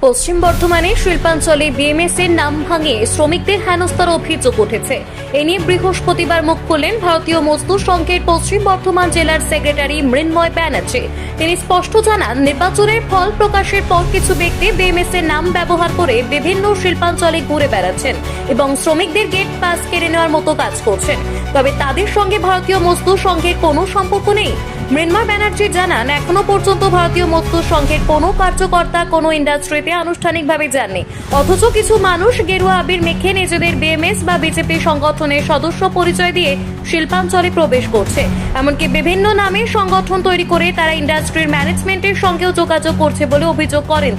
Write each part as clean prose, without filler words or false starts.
পশ্চিম বর্ধমানে শিল্পাঞ্চলে বিএমএস এর নাম ভাঙিয়ে শ্রমিকদের হেনস্থার অভিযোগ উঠেছে। এ নিয়ে বৃহস্পতিবার মুখ খুললেন ভারতীয় মজদুর সংঘের পশ্চিম বর্ধমান জেলার সেক্রেটারি মৃন্ময় ব্যানার্জি। তিনি স্পষ্ট জানান, নির্বাচনের ফল প্রকাশের পর কিছু ব্যক্তি বিএমএস এর নাম ব্যবহার করে বিভিন্ন শিল্পাঞ্চলে ঘুরে বেড়াচ্ছেন এবং শ্রমিকদের গেট পাস কেড়ে নেওয়ার মতো কাজ করছেন। তবে তাদের সঙ্গে ভারতীয় মজদুর সংঘের কোনো সম্পর্ক নেই। মৃন্ময় ব্যানার্জি জানান, এখনো পর্যন্ত ভারতীয় মজদুর সংঘের কোনো কার্যকর্তা কোনো ইন্ডাস্ট্রিতে আনুষ্ঠানিকভাবে যাননি, অথচ কিছু মানুষ গেরুয়া আবির মেখে নিজেদের বিএমএস বা বিজেপি সংগঠনের সদস্য পরিচয় দিয়ে শিল্পাঞ্চলে প্রবেশ করছে। এমনকি বিভিন্ন নামে সংগঠন তৈরি করে তারা ইন্ডাস্ট্রির ম্যানেজমেন্টের সঙ্গেও যোগাযোগ করছে বলে অভিযোগ করেন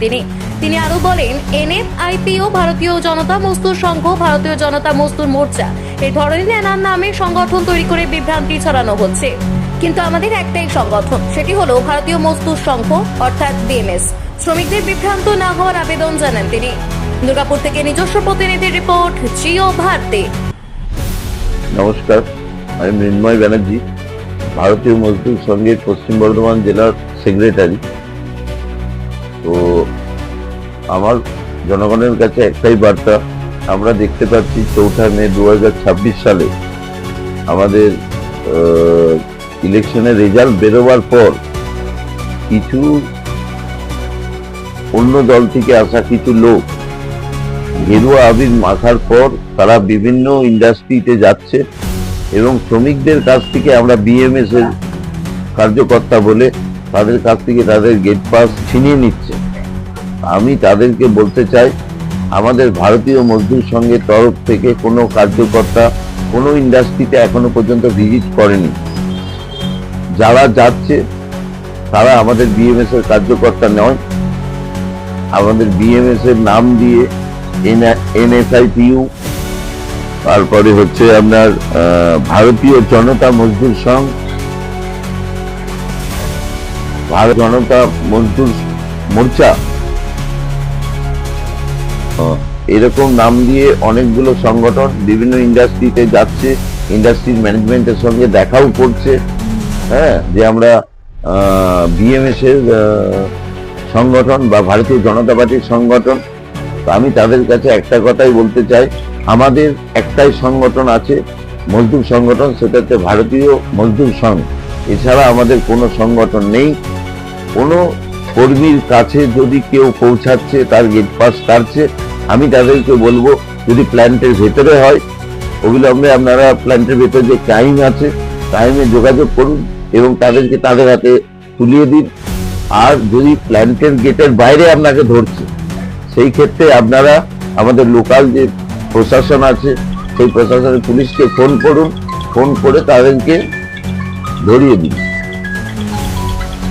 তিনি আরো বলেন, এনএফআইপিও, ভারতীয় জনতা মজদুর সংঘ, ভারতীয় জনতা মজদুর মোর্চা এই ধরনের নানান নামে সংগঠন তৈরি করে বিভ্রান্তি ছড়ানো হচ্ছে, কিন্তু আমাদের একটাই সংগঠন, সেটি হলো ভারতীয় মজদুর সংঘ অর্থাৎ বিএমএস। শ্রমিকদের বিভ্রান্ত না হওয়ার আবেদন জানান তিনি। দুর্গাপুর থেকে নিজস্ব প্রতিনিধির রিপোর্ট, জিও ভারতী। নমস্কার, আমি মৃন্ময় ব্যানার্জি, ভারতীয় মজদুর সংঘের পশ্চিম বর্ধমান জেলার সেক্রেটারি। তো আমার জনগণের কাছে একটাই বার্তা, আমরা দেখতে পাচ্ছি 4 মে 2026 সালে আমাদের ইলেকশনের রেজাল্ট বেরোবার পর কিছু অন্য দল থেকে আসা কিছু লোক গেরুয়া আবির মাখার পর তারা বিভিন্ন ইন্ডাস্ট্রিতে যাচ্ছে এবং শ্রমিকদের কাছ থেকে আমরা বিএমএস এর কার্যকর্তা বলে তাদের কাছ থেকে তাদের গেট পাস ছিনিয়ে নিচ্ছে। আমি তাদেরকে বলতে চাই, আমাদের ভারতীয় মজদুর সংঘের তরফ থেকে কোনো কার্যকর্তা কোনো ইন্ডাস্ট্রিতে এখনো পর্যন্ত ভিজিট করেনি। যারা যাচ্ছে তারা আমাদের বিএমএস এর কার্যকর্তা নয়। আমাদের বিএমএস এর নাম দিয়ে এনএফআইপিউ, তারপরে হচ্ছে আপনার ভারতীয় জনতা মজদুর সংঘ, ভারত জনতা মজদুর মোর্চা, এরকম নাম দিয়ে অনেকগুলো সংগঠন বিভিন্ন ইন্ডাস্ট্রিতে যাচ্ছে, ইন্ডাস্ট্রির ম্যানেজমেন্টের সঙ্গে দেখাও করছে, হ্যাঁ, যে আমরা বিএমএস এর সংগঠন বা ভারতীয় জনতা পার্টির সংগঠন। আমি তাদের কাছে একটা কথাই বলতে চাই, আমাদের একটাই সংগঠন আছে, মজদুর সংগঠন, সেটা হচ্ছে ভারতীয় মজদুর সংঘ। এছাড়া আমাদের কোনো সংগঠন নেই। কোনো কর্মীর কাছে যদি কেউ পৌঁছাচ্ছে, তার গেট পাস কাটছে, আমি তাদেরকে বলবো, যদি প্ল্যান্টের ভেতরে হয় অবিলম্বে আপনারা প্ল্যান্টের ভেতরে যে টাইম আছে টাইমে যোগাযোগ করুন এবং তাদেরকে তাদের হাতে তুলিয়ে দিন। আর যদি প্ল্যান্টের গেটের বাইরে আপনাকে ধরছে, সেই ক্ষেত্রে আপনারা আমাদের লোকাল যে প্রশাসন আছে সেই প্রশাসনের পুলিশকে ফোন করুন, ফোন করে তাদেরকে ধরিয়ে দিন।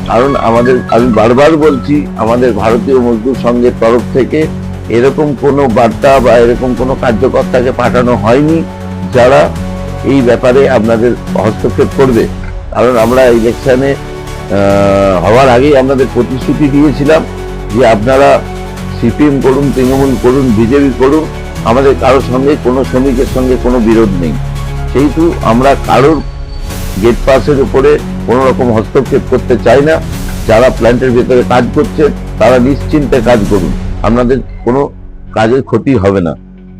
কারণ আমি বারবার বলছি, আমাদের ভারতীয় মজদুর সংঘের তরফ থেকে এরকম কোনো বার্তা বা এরকম কোনো কার্যকর্তাকে পাঠানো হয়নি যারা এই ব্যাপারে আপনাদের হস্তক্ষেপ করবে। কারণ আমরা ইলেকশনে হওয়ার আগেই আপনাদের প্রতিশ্রুতি দিয়েছিলাম যে আপনারা সিপিএম করুন, তৃণমূল করুন, বিজেপি করুন, আমাদের কারোর সঙ্গে কোনো শ্রমিকের সঙ্গে কোনো বিরোধ নেই। সেহেতু আমরা কারোর গেট পাসের উপরে কোনো রকম হস্তক্ষেপ করতে চাই না। যারা প্ল্যান্টের ভেতরে কাজ করছে তারা নিশ্চিন্তে কাজ করুন, আপনাদের কোনো কাজের ক্ষতি হবে না,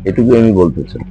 এটুকু আমি বলতে চাই।